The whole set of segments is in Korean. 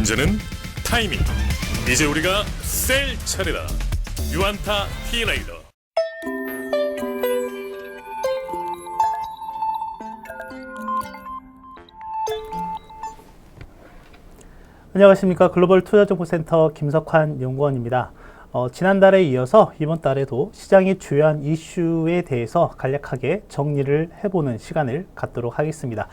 문제는 타이밍. 이제 우리가 셀 차례다. 유안타 T라이더. 안녕하십니까. 글로벌 투자정보센터 김석환 연구원입니다. 지난달에 이어서 이번 달에도 시장의 주요한 이슈에 대해서 간략하게 정리를 해보는 시간을 갖도록 하겠습니다.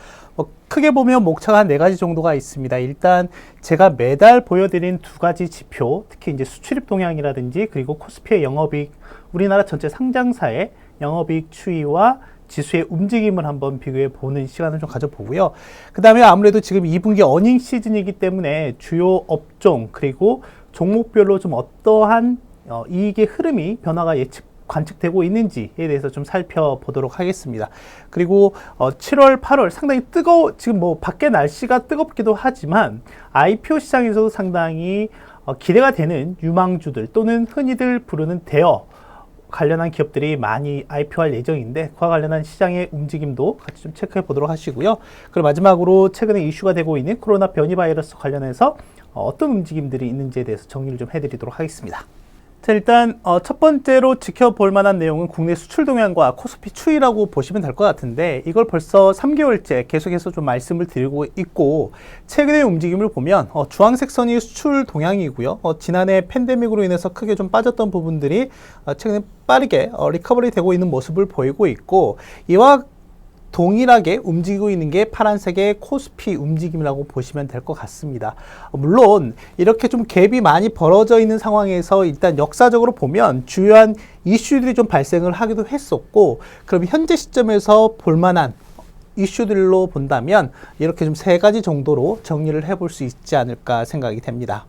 크게 보면 목차가 한 4가지 정도가 있습니다. 일단 제가 매달 보여드린 2가지 지표, 특히 이제 수출입 동향이라든지 그리고 코스피의 영업이익, 우리나라 전체 상장사의 영업이익 추이와 지수의 움직임을 한번 비교해 보는 시간을 좀 가져보고요. 그 다음에 아무래도 지금 2분기 어닝 시즌이기 때문에 주요 업종 그리고 종목별로 좀 어떠한 이익의 흐름이 변화가 관측되고 있는지에 대해서 좀 살펴보도록 하겠습니다. 그리고 7월, 8월 상당히 지금 뭐 밖에 날씨가 뜨겁기도 하지만 IPO 시장에서도 상당히 기대가 되는 유망주들 또는 흔히들 부르는 대여 관련한 기업들이 많이 IPO할 예정인데 그와 관련한 시장의 움직임도 같이 좀 체크해 보도록 하시고요. 그리고 마지막으로 최근에 이슈가 되고 있는 코로나 변이 바이러스 관련해서 어떤 움직임들이 있는지에 대해서 정리를 좀 해드리도록 하겠습니다. 자, 일단 첫 번째로 지켜볼 만한 내용은 국내 수출 동향과 코스피 추이라고 보시면 될 것 같은데 이걸 벌써 3개월째 계속해서 좀 말씀을 드리고 있고 최근의 움직임을 보면 주황색 선이 수출 동향이고요. 지난해 팬데믹으로 인해서 크게 좀 빠졌던 부분들이 최근에 빠르게 리커버리 되고 있는 모습을 보이고 있고 이와 동일하게 움직이고 있는 게 파란색의 코스피 움직임이라고 보시면 될 것 같습니다. 물론 이렇게 좀 갭이 많이 벌어져 있는 상황에서 일단 역사적으로 보면 주요한 이슈들이 좀 발생을 하기도 했었고 그럼 현재 시점에서 볼만한 이슈들로 본다면 이렇게 좀 3가지 정도로 정리를 해볼 수 있지 않을까 생각이 됩니다.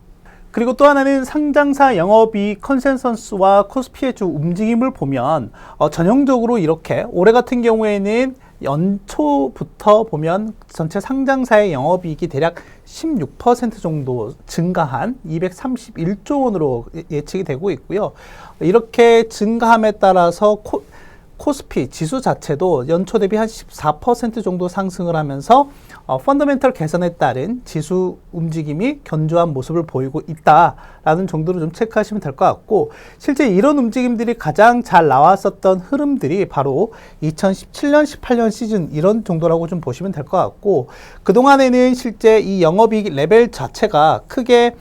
그리고 또 하나는 상장사 영업이익 컨센서스와 코스피의 주 움직임을 보면 전형적으로 이렇게 올해 같은 경우에는 연초부터 보면 전체 상장사의 영업이익이 대략 16% 정도 증가한 231조 원으로 예측이 되고 있고요. 이렇게 증가함에 따라서 코스피 지수 자체도 연초 대비 한 14% 정도 상승을 하면서 펀더멘털 개선에 따른 지수 움직임이 견조한 모습을 보이고 있다라는 정도로 좀 체크하시면 될 것 같고 실제 이런 움직임들이 가장 잘 나왔었던 흐름들이 바로 2017년, 18년 시즌 이런 정도라고 좀 보시면 될 것 같고 그동안에는 실제 이 영업이익 레벨 자체가 크게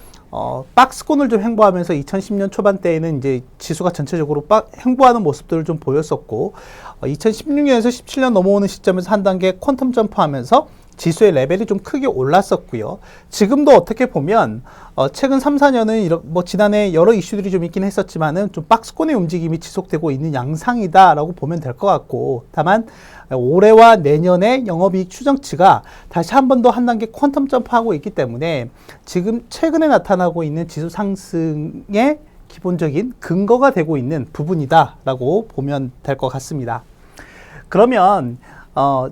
박스권을 좀 횡보하면서 2010년 초반대에는 이제 지수가 전체적으로 횡보하는 모습들을 좀 보였었고 2016년에서 17년 넘어오는 시점에서 한 단계 퀀텀 점프하면서 지수의 레벨이 좀 크게 올랐었고요. 지금도 어떻게 보면 최근 3, 4년은 뭐 지난해 여러 이슈들이 좀 있긴 했었지만은 좀 박스권의 움직임이 지속되고 있는 양상이다라고 보면 될 것 같고 다만 올해와 내년의 영업이익 추정치가 다시 한 번 더 한 단계 퀀텀 점프하고 있기 때문에 지금 최근에 나타나고 있는 지수 상승의 기본적인 근거가 되고 있는 부분이다라고 보면 될 것 같습니다. 그러면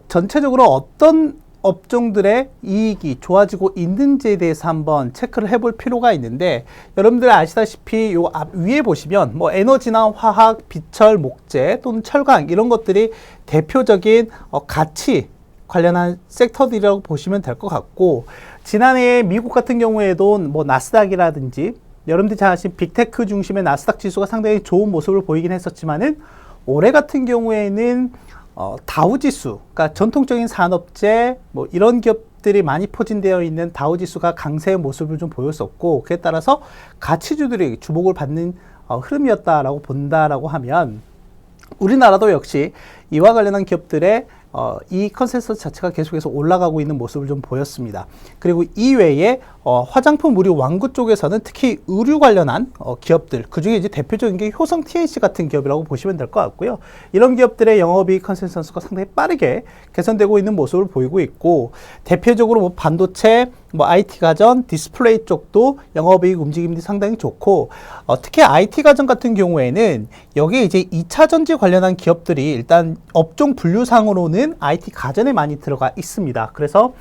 전체적으로 어떤 업종들의 이익이 좋아지고 있는지에 대해서 한번 체크를 해볼 필요가 있는데 여러분들 아시다시피 요 앞 위에 보시면 뭐 에너지나 화학, 비철, 목재 또는 철강 이런 것들이 대표적인 가치 관련한 섹터들이라고 보시면 될 것 같고 지난해 미국 같은 경우에도 뭐 나스닥이라든지 여러분들이 잘 아시는 빅테크 중심의 나스닥 지수가 상당히 좋은 모습을 보이긴 했었지만은 올해 같은 경우에는 다우지수, 그러니까 전통적인 산업재 뭐 이런 기업들이 많이 포진되어 있는 다우지수가 강세의 모습을 좀 보였었고 그에 따라서 가치주들이 주목을 받는 흐름이었다라고 본다라고 하면 우리나라도 역시 이와 관련한 기업들의 이 컨센서스 자체가 계속해서 올라가고 있는 모습을 좀 보였습니다. 그리고 이외에 화장품, 의류, 완구 쪽에서는 특히 의류 관련한 기업들, 그 중에 이제 대표적인 게 효성 TNC 같은 기업이라고 보시면 될 것 같고요. 이런 기업들의 영업이익 컨센서스가 상당히 빠르게 개선되고 있는 모습을 보이고 있고 대표적으로 뭐 반도체, 뭐 IT 가전, 디스플레이 쪽도 영업이익 움직임이 상당히 좋고 특히 IT 가전 같은 경우에는 여기에 이제 2차 전지 관련한 기업들이 일단 업종 분류상으로는 IT 가전에 많이 들어가 있습니다. 그래서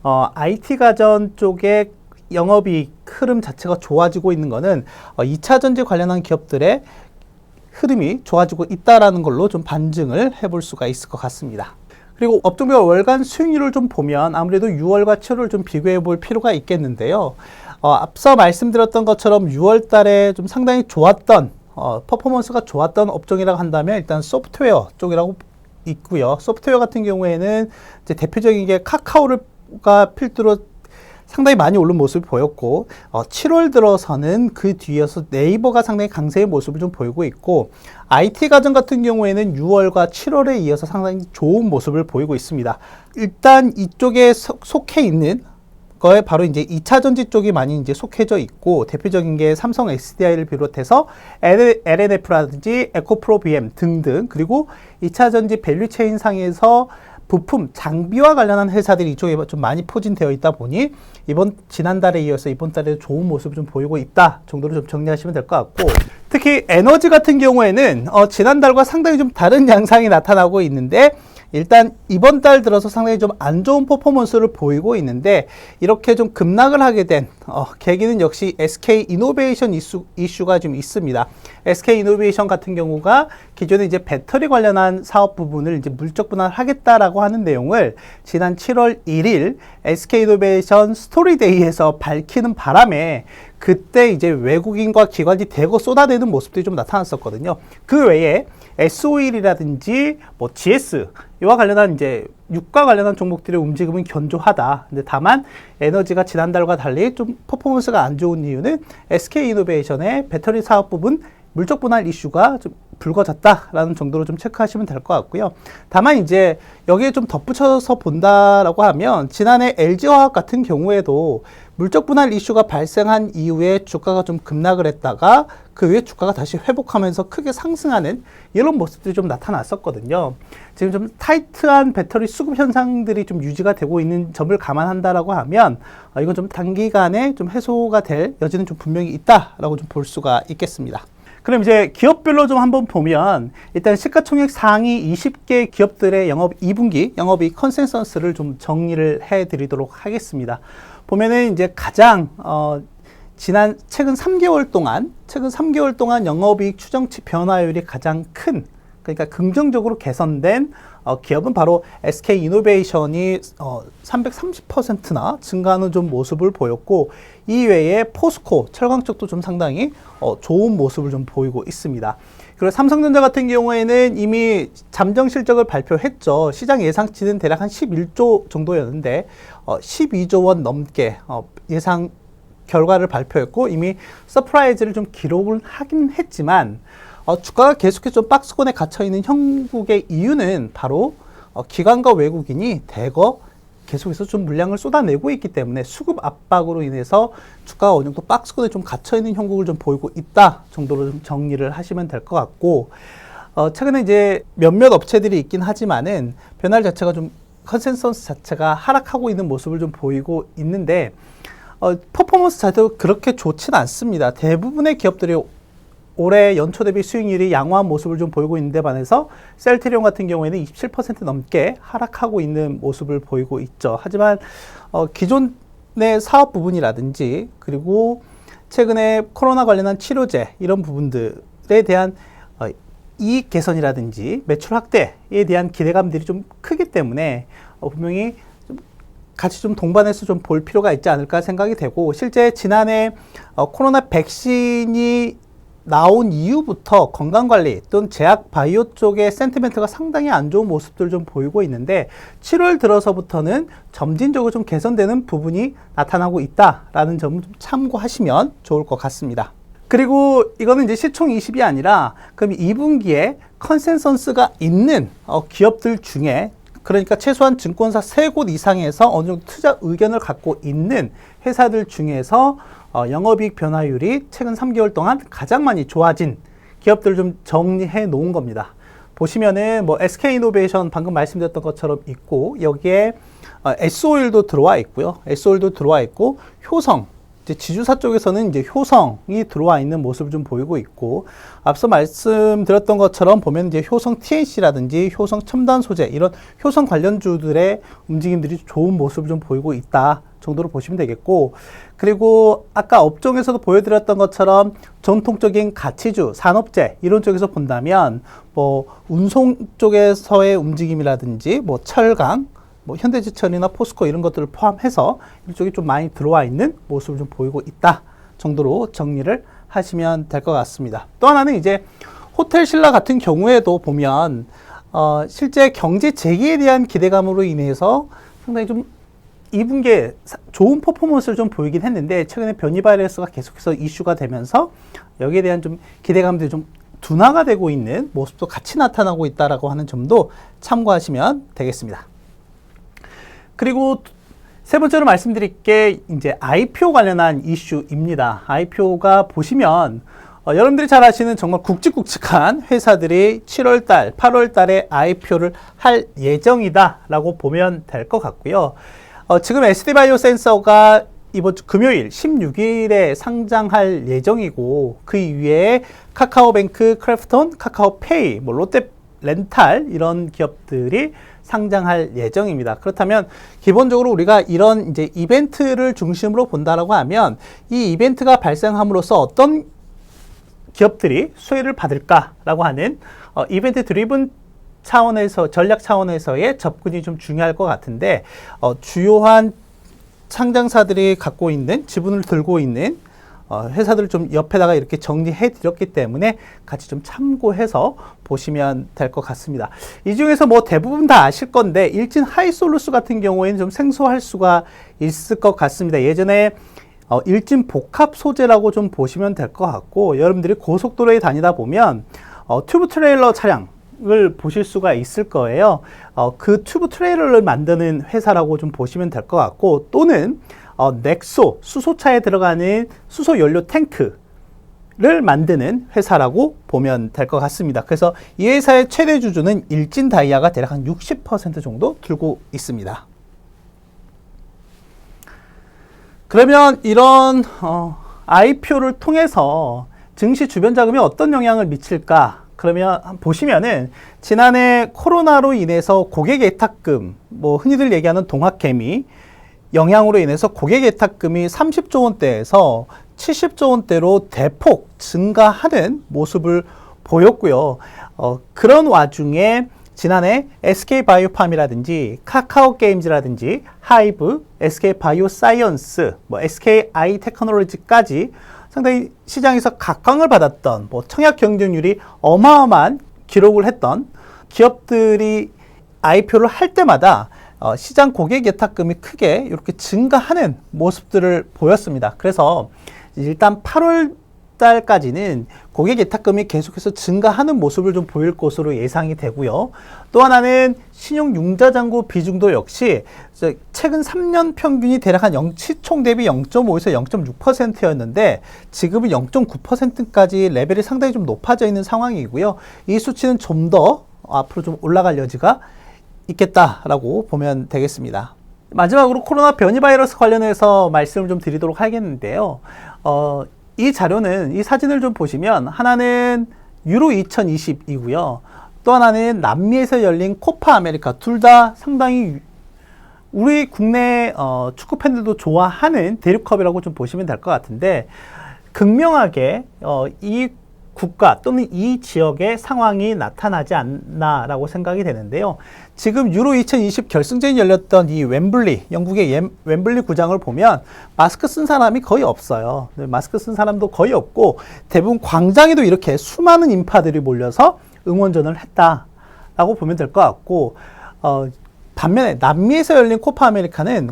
IT 가전 쪽에 영업이익 흐름 자체가 좋아지고 있는 거는 2차 전지 관련한 기업들의 흐름이 좋아지고 있다라는 걸로 좀 반증을 해볼 수가 있을 것 같습니다. 그리고 업종별 월간 수익률을 좀 보면 아무래도 6월과 7월을 좀 비교해 볼 필요가 있겠는데요. 앞서 말씀드렸던 것처럼 6월 달에 좀 상당히 좋았던, 퍼포먼스가 좋았던 업종이라고 한다면 일단 소프트웨어 쪽이라고 있고요. 소프트웨어 같은 경우에는 이제 대표적인 게 카카오가 필두로 상당히 많이 오른 모습을 보였고, 7월 들어서는 그 뒤에서 네이버가 상당히 강세의 모습을 좀 보이고 있고, IT 가전 같은 경우에는 6월과 7월에 이어서 상당히 좋은 모습을 보이고 있습니다. 일단 이쪽에 속해 있는 거에 바로 이제 2차 전지 쪽이 많이 이제 속해져 있고, 대표적인 게 삼성 SDI를 비롯해서 LNF라든지 에코프로 BM 등등, 그리고 2차 전지 밸류체인 상에서 부품, 장비와 관련한 회사들이 이쪽에 좀 많이 포진되어 있다 보니 지난달에 이어서 이번 달에 좋은 모습을 좀 보이고 있다 정도로 좀 정리하시면 될 것 같고, 특히 에너지 같은 경우에는 지난달과 상당히 좀 다른 양상이 나타나고 있는데, 일단 이번 달 들어서 상당히 좀 안 좋은 퍼포먼스를 보이고 있는데, 이렇게 좀 급락을 하게 된 계기는 역시 SK 이노베이션 이슈가 좀 있습니다. SK 이노베이션 같은 경우가 기존에 이제 배터리 관련한 사업 부분을 이제 물적 분할하겠다라고 하는 내용을 지난 7월 1일 SK 이노베이션 스토리데이에서 밝히는 바람에 그때 이제 외국인과 기관이 대거 쏟아내는 모습들이 좀 나타났었거든요. 그 외에 S-OIL이라든지 뭐 GS 이와 관련한 이제 유가 관련한 종목들의 움직임은 견조하다. 근데 다만 에너지가 지난달과 달리 좀 퍼포먼스가 안 좋은 이유는 SK 이노베이션의 배터리 사업 부분 물적 분할 이슈가 좀 불거졌다라는 정도로 좀 체크하시면 될 것 같고요. 다만 이제 여기에 좀 덧붙여서 본다라고 하면 지난해 LG화학 같은 경우에도 물적 분할 이슈가 발생한 이후에 주가가 좀 급락을 했다가 그 후에 주가가 다시 회복하면서 크게 상승하는 이런 모습들이 좀 나타났었거든요. 지금 좀 타이트한 배터리 수급 현상들이 좀 유지가 되고 있는 점을 감안한다라고 하면 이건 좀 단기간에 좀 해소가 될 여지는 좀 분명히 있다라고 좀 볼 수가 있겠습니다. 그럼 이제 기업별로 좀 한번 보면 일단 시가총액 상위 20개 기업들의 2분기 영업이익 컨센서스를 좀 정리를 해 드리도록 하겠습니다. 보면은 이제 가장 최근 3개월 동안 영업이익 추정치 변화율이 가장 큰, 그러니까 긍정적으로 개선된 기업은 바로 SK 이노베이션이 330%나 증가하는 좀 모습을 보였고, 이외에 포스코, 철강 쪽도 좀 상당히 좋은 모습을 좀 보이고 있습니다. 그리고 삼성전자 같은 경우에는 이미 잠정 실적을 발표했죠. 시장 예상치는 대략 한 11조 정도였는데 12조 원 넘게 예상 결과를 발표했고, 이미 서프라이즈를 좀 기록을 하긴 했지만 주가가 계속해서 좀 박스권에 갇혀있는 형국의 이유는 바로 기관과 외국인이 대거 계속해서 좀 물량을 쏟아내고 있기 때문에 수급 압박으로 인해서 주가가 어느 정도 박스권에 좀 갇혀있는 형국을 좀 보이고 있다 정도로 좀 정리를 하시면 될 것 같고, 최근에 이제 몇몇 업체들이 있긴 하지만은 변화율 자체가 좀 컨센서스 자체가 하락하고 있는 모습을 좀 보이고 있는데, 퍼포먼스 자체도 그렇게 좋지는 않습니다. 대부분의 기업들이 올해 연초 대비 수익률이 양호한 모습을 좀 보이고 있는데 반해서 셀트리온 같은 경우에는 27% 넘게 하락하고 있는 모습을 보이고 있죠. 하지만 기존의 사업 부분이라든지 그리고 최근에 코로나 관련한 치료제 이런 부분들에 대한 이익 개선이라든지 매출 확대에 대한 기대감들이 좀 크기 때문에 분명히 같이 좀 동반해서 좀 볼 필요가 있지 않을까 생각이 되고, 실제 지난해 코로나 백신이 나온 이후부터 건강관리 또는 제약 바이오 쪽의 센티멘트가 상당히 안 좋은 모습들을 좀 보이고 있는데, 7월 들어서부터는 점진적으로 좀 개선되는 부분이 나타나고 있다라는 점을 좀 참고하시면 좋을 것 같습니다. 그리고 이거는 이제 시총 20이 아니라 그럼 2분기에 컨센서스가 있는 기업들 중에, 그러니까 최소한 증권사 3곳 이상에서 어느 정도 투자 의견을 갖고 있는 회사들 중에서 영업이익 변화율이 최근 3개월 동안 가장 많이 좋아진 기업들을 좀 정리해 놓은 겁니다. 보시면은 뭐 SK이노베이션 방금 말씀드렸던 것처럼 있고, 여기에 S-OIL도 들어와 있고요. S-OIL도 들어와 있고, 효성, 이제 지주사 쪽에서는 이제 효성이 들어와 있는 모습을 좀 보이고 있고, 앞서 말씀드렸던 것처럼 보면 이제 효성 TNC라든지 효성 첨단 소재 이런 효성 관련주들의 움직임들이 좋은 모습을 좀 보이고 있다 정도로 보시면 되겠고, 그리고 아까 업종에서도 보여드렸던 것처럼 전통적인 가치주, 산업재 이런 쪽에서 본다면 뭐 운송 쪽에서의 움직임이라든지 뭐 철강 뭐 현대제철이나 포스코 이런 것들을 포함해서 이쪽이 좀 많이 들어와 있는 모습을 좀 보이고 있다 정도로 정리를 하시면 될 것 같습니다. 또 하나는 이제 호텔 신라 같은 경우에도 보면 실제 경제 재기에 대한 기대감으로 인해서 상당히 좀 2분기에 좋은 퍼포먼스를 좀 보이긴 했는데 최근에 변이 바이러스가 계속해서 이슈가 되면서 여기에 대한 좀 기대감들이 좀 둔화가 되고 있는 모습도 같이 나타나고 있다라고 하는 점도 참고하시면 되겠습니다. 그리고 세 번째로 말씀드릴 게 이제 IPO 관련한 이슈입니다. IPO가 보시면 여러분들이 잘 아시는 정말 굵직굵직한 회사들이 7월달, 8월달에 IPO를 할 예정이다라고 보면 될 것 같고요. 지금 SD바이오센서가 이번 주 금요일 16일에 상장할 예정이고 그 이외에 카카오뱅크, 크래프톤, 카카오페이, 뭐 롯데렌탈 이런 기업들이 상장할 예정입니다. 그렇다면 기본적으로 우리가 이런 이제 이벤트를 중심으로 본다라고 하면 이 이벤트가 발생함으로써 어떤 기업들이 수혜를 받을까라고 하는 이벤트 드리븐 차원에서 전략 차원에서의 접근이 좀 중요할 것 같은데 주요한 상장사들이 갖고 있는 지분을 들고 있는 회사들을 좀 옆에다가 이렇게 정리해 드렸기 때문에 같이 좀 참고해서 보시면 될 것 같습니다. 이 중에서 뭐 대부분 다 아실 건데 일진 하이솔루스 같은 경우에는 좀 생소할 수가 있을 것 같습니다. 예전에 일진 복합 소재라고 좀 보시면 될 것 같고 여러분들이 고속도로에 다니다 보면 튜브 트레일러 차량을 보실 수가 있을 거예요. 그 튜브 트레일러를 만드는 회사라고 좀 보시면 될 것 같고 또는 넥소 수소차에 들어가는 수소 연료 탱크를 만드는 회사라고 보면 될 것 같습니다. 그래서 이 회사의 최대 주주는 일진 다이아가 대략 한 60% 정도 들고 있습니다. 그러면 이런 IPO를 통해서 증시 주변 자금에 어떤 영향을 미칠까? 그러면 보시면은 지난해 코로나로 인해서 고객 예탁금, 뭐 흔히들 얘기하는 동학개미 영향으로 인해서 고객 예탁금이 30조 원대에서 70조 원대로 대폭 증가하는 모습을 보였고요. 그런 와중에 지난해 SK바이오팜이라든지 카카오게임즈라든지 하이브, SK바이오사이언스, 뭐 SKI 테크놀로지까지 상당히 시장에서 각광을 받았던 뭐 청약 경쟁률이 어마어마한 기록을 했던 기업들이 IPO를 할 때마다 시장 고객 예탁금이 크게 이렇게 증가하는 모습들을 보였습니다. 그래서 일단 8월 달까지는 고객 예탁금이 계속해서 증가하는 모습을 좀 보일 것으로 예상이 되고요. 또 하나는 신용 융자 잔고 비중도 역시 최근 3년 평균이 대략 한 시총 대비 0.5에서 0.6%였는데 지금은 0.9%까지 레벨이 상당히 좀 높아져 있는 상황이고요. 이 수치는 좀 더 앞으로 좀 올라갈 여지가 있겠다라고 보면 되겠습니다. 마지막으로 코로나 변이 바이러스 관련해서 말씀을 좀 드리도록 하겠는데요. 이 자료는 이 사진을 좀 보시면 하나는 유로 2020이고요. 또 하나는 남미에서 열린 코파 아메리카 둘 다 상당히 우리 국내 축구 팬들도 좋아하는 대륙컵이라고 좀 보시면 될 것 같은데 극명하게 이 국가 또는 이 지역의 상황이 나타나지 않나라고 생각이 되는데요. 지금 유로 2020 결승전이 열렸던 이 웸블리, 영국의 웸블리 구장을 보면 마스크 쓴 사람이 거의 없어요. 마스크 쓴 사람도 거의 없고 대부분 광장에도 이렇게 수많은 인파들이 몰려서 응원전을 했다라고 보면 될 것 같고 반면에 남미에서 열린 코파 아메리카는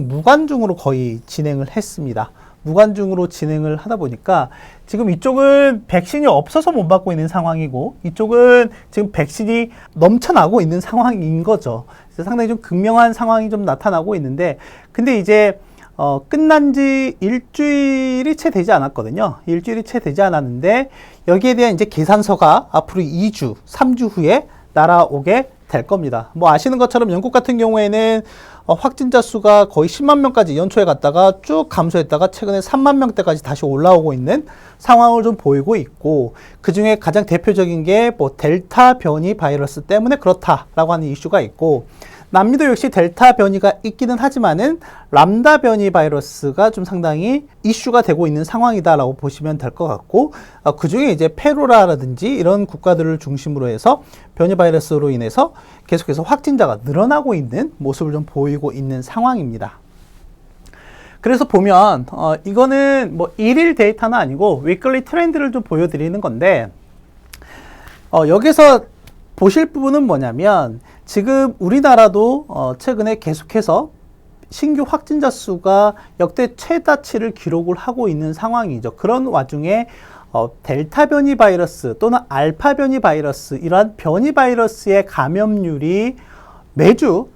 무관중으로 거의 진행을 했습니다. 무관중으로 진행을 하다 보니까 지금 이쪽은 백신이 없어서 못 맞고 있는 상황이고 이쪽은 지금 백신이 넘쳐나고 있는 상황인 거죠. 그래서 상당히 좀 극명한 상황이 좀 나타나고 있는데 근데 이제 끝난 지 일주일이 채 되지 않았거든요. 일주일이 채 되지 않았는데 여기에 대한 이제 계산서가 앞으로 2주, 3주 후에 날아오게 될 겁니다. 뭐 아시는 것처럼 영국 같은 경우에는 확진자 수가 거의 10만 명까지 연초에 갔다가 쭉 감소했다가 최근에 3만 명대까지 다시 올라오고 있는 상황을 좀 보이고 있고 그 중에 가장 대표적인 게 뭐 델타 변이 바이러스 때문에 그렇다라고 하는 이슈가 있고 남미도 역시 델타 변이가 있기는 하지만은 람다 변이 바이러스가 좀 상당히 이슈가 되고 있는 상황이다라고 보시면 될 것 같고, 그 중에 이제 페루라든지 이런 국가들을 중심으로 해서 변이 바이러스로 인해서 계속해서 확진자가 늘어나고 있는 모습을 좀 보이고 있는 상황입니다. 그래서 보면 이거는 뭐 일일 데이터는 아니고 위클리 트렌드를 좀 보여드리는 건데, 여기서 보실 부분은 뭐냐면 지금 우리나라도 최근에 계속해서 신규 확진자 수가 역대 최다치를 기록을 하고 있는 상황이죠. 그런 와중에 델타 변이 바이러스 또는 알파 변이 바이러스, 이러한 변이 바이러스의 감염률이 매주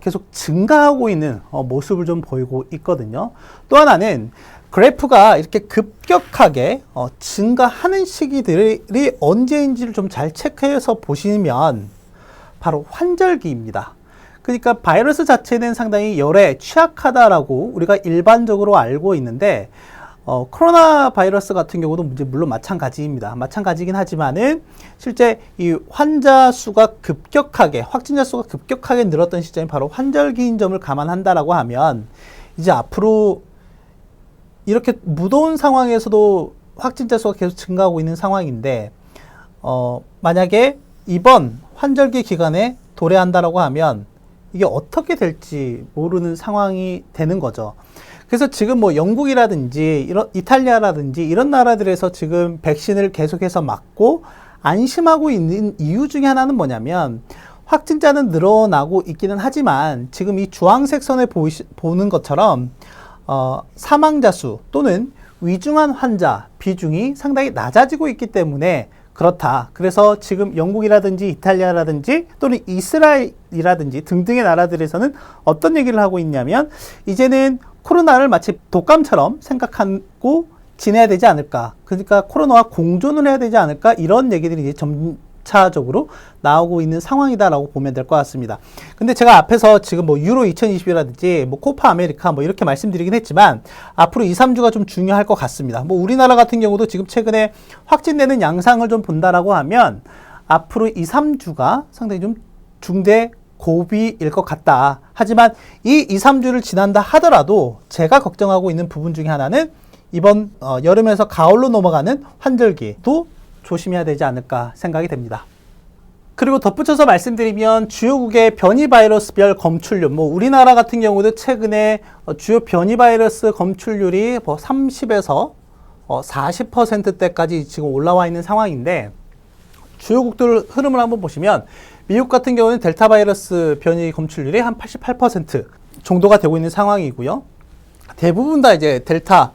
계속 증가하고 있는 모습을 좀 보이고 있거든요. 또 하나는 그래프가 이렇게 급격하게 증가하는 시기들이 언제인지를 좀 잘 체크해서 보시면 바로 환절기입니다. 그러니까 바이러스 자체는 상당히 열에 취약하다라고 우리가 일반적으로 알고 있는데, 코로나 바이러스 같은 경우도 물론 마찬가지입니다. 마찬가지긴 하지만은 실제 이 환자 수가 급격하게, 확진자 수가 급격하게 늘었던 시점이 바로 환절기인 점을 감안한다라고 하면, 이제 앞으로 이렇게 무더운 상황에서도 확진자 수가 계속 증가하고 있는 상황인데, 만약에 이번 환절기 기간에 도래한다라고 하면 이게 어떻게 될지 모르는 상황이 되는 거죠. 그래서 지금 뭐 영국이라든지 이탈리아라든지 이런 나라들에서 지금 백신을 계속해서 맞고 안심하고 있는 이유 중에 하나는 뭐냐면, 확진자는 늘어나고 있기는 하지만 지금 이 주황색 선에 보는 것처럼 사망자 수 또는 위중한 환자 비중이 상당히 낮아지고 있기 때문에 그렇다. 그래서 지금 영국이라든지 이탈리아라든지 또는 이스라엘이라든지 등등의 나라들에서는 어떤 얘기를 하고 있냐면, 이제는 코로나를 마치 독감처럼 생각하고 지내야 되지 않을까. 그러니까 코로나와 공존을 해야 되지 않을까. 이런 얘기들이 이제 점차적으로 나오고 있는 상황이다라고 보면 될 것 같습니다. 근데 제가 앞에서 지금 뭐 유로 2020이라든지 뭐 코파 아메리카 뭐 이렇게 말씀드리긴 했지만, 앞으로 2, 3주가 좀 중요할 것 같습니다. 뭐 우리나라 같은 경우도 지금 최근에 확진되는 양상을 좀 본다라고 하면 앞으로 2, 3주가 상당히 좀 중대 고비일 것 같다. 하지만 이 2, 3주를 지난다 하더라도 제가 걱정하고 있는 부분 중에 하나는 이번 여름에서 가을로 넘어가는 환절기도 조심해야 되지 않을까 생각이 됩니다. 그리고 덧붙여서 말씀드리면 주요국의 변이 바이러스별 검출률, 뭐 우리나라 같은 경우도 최근에 주요 변이 바이러스 검출률이 뭐 30에서 40%대까지 지금 올라와 있는 상황인데, 주요국들 흐름을 한번 보시면 미국 같은 경우는 델타 바이러스 변이 검출률이 한 88% 정도가 되고 있는 상황이고요. 대부분 다 이제 델타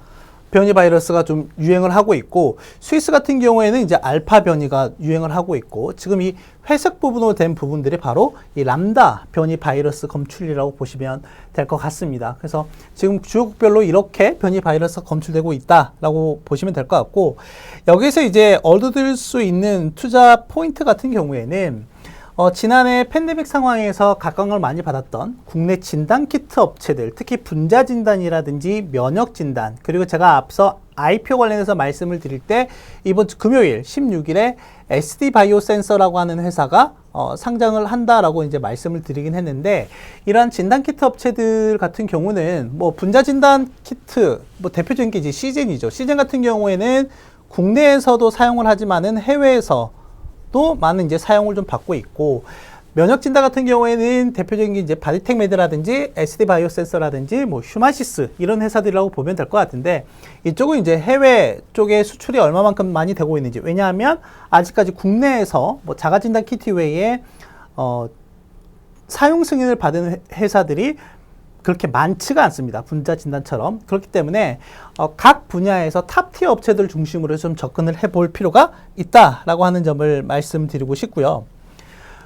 변이 바이러스가 좀 유행을 하고 있고, 스위스 같은 경우에는 이제 알파 변이가 유행을 하고 있고, 지금 이 회색 부분으로 된 부분들이 바로 이 람다 변이 바이러스 검출이라고 보시면 될 것 같습니다. 그래서 지금 주요국별로 이렇게 변이 바이러스가 검출되고 있다라고 보시면 될 것 같고, 여기서 이제 얻어들 수 있는 투자 포인트 같은 경우에는 지난해 팬데믹 상황에서 각광을 많이 받았던 국내 진단키트 업체들, 특히 분자진단이라든지 면역진단, 그리고 제가 앞서 IPO 관련해서 말씀을 드릴 때 이번 주 금요일 16일에 SD바이오센서라고 하는 회사가 상장을 한다라고 이제 말씀을 드리긴 했는데, 이러한 진단키트 업체들 같은 경우는 뭐 분자진단키트, 뭐 대표적인 게 이제 시젠이죠. 시젠 같은 경우에는 국내에서도 사용을 하지만은 해외에서 또 많은 이제 사용을 좀 받고 있고, 면역 진단 같은 경우에는 대표적인 게 이제 바디텍메드라든지 SD 바이오센서라든지 뭐 휴마시스 이런 회사들이라고 보면 될 것 같은데, 이쪽은 이제 해외 쪽에 수출이 얼마만큼 많이 되고 있는지, 왜냐하면 아직까지 국내에서 뭐 자가 진단 키트 외에 사용 승인을 받은 회사들이 그렇게 많지가 않습니다. 분자 진단처럼. 그렇기 때문에 각 분야에서 탑티어 업체들 중심으로 좀 접근을 해볼 필요가 있다라고 하는 점을 말씀드리고 싶고요.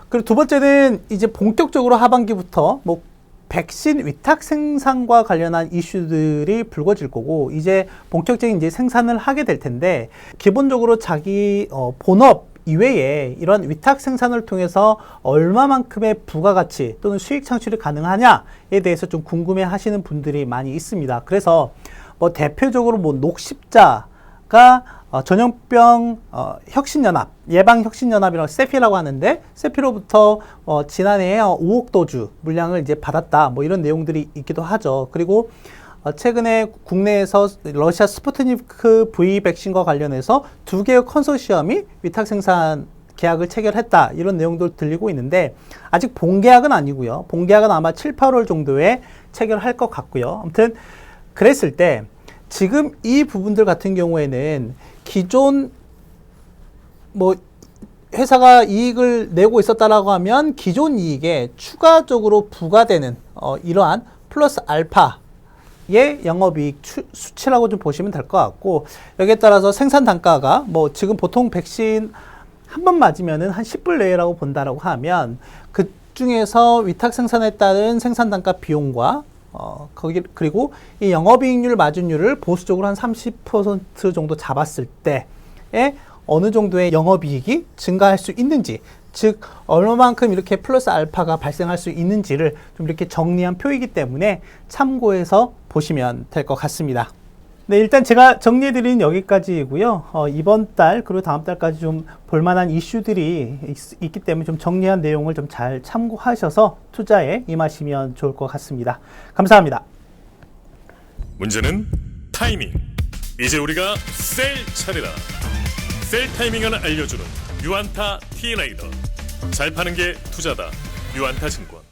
그리고 두 번째는 이제 본격적으로 하반기부터 뭐 백신 위탁 생산과 관련한 이슈들이 불거질 거고, 이제 본격적인 이제 생산을 하게 될 텐데, 기본적으로 자기 본업 이외에 이런 위탁 생산을 통해서 얼마만큼의 부가가치 또는 수익 창출이 가능하냐에 대해서 좀 궁금해 하시는 분들이 많이 있습니다. 그래서 뭐 대표적으로 뭐 녹십자가 전염병 혁신연합, 예방혁신연합이라고 세피라고 하는데 세피로부터 지난해에 5억 도주 물량을 이제 받았다. 뭐 이런 내용들이 있기도 하죠. 그리고 최근에 국내에서 러시아 스푸트니크 V 백신과 관련해서 2개의 컨소시엄이 위탁 생산 계약을 체결했다. 이런 내용도 들리고 있는데 아직 본계약은 아니고요. 본계약은 아마 7, 8월 정도에 체결할 것 같고요. 아무튼 그랬을 때 지금 이 부분들 같은 경우에는 기존 뭐 회사가 이익을 내고 있었다라고 하면 기존 이익에 추가적으로 부과되는 이러한 플러스 알파의 영업이익 수치라고 좀 보시면 될 것 같고 여기에 따라서 생산 단가가 뭐 지금 보통 백신 한 번 맞으면은 한 10불 내외라고 본다라고 하면 그 중에서 위탁 생산에 따른 생산 단가 비용과 그리고 이 영업이익률 마진율을 보수적으로 한 30% 정도 잡았을 때에 어느 정도의 영업이익이 증가할 수 있는지, 즉 얼마만큼 이렇게 플러스 알파가 발생할 수 있는지를 좀 이렇게 정리한 표이기 때문에 참고해서 보시면 될 것 같습니다. 네, 일단 제가 정리해드린 여기까지이고요. 이번 달 그리고 다음 달까지 좀 볼만한 이슈들이 있기 때문에 좀 정리한 내용을 좀 잘 참고하셔서 투자에 임하시면 좋을 것 같습니다. 감사합니다. 문제는 타이밍. 이제 우리가 셀 차례다. 셀 타이밍을 알려주는 유안타 T레이더. 잘 파는 게 투자다. 유안타 증권.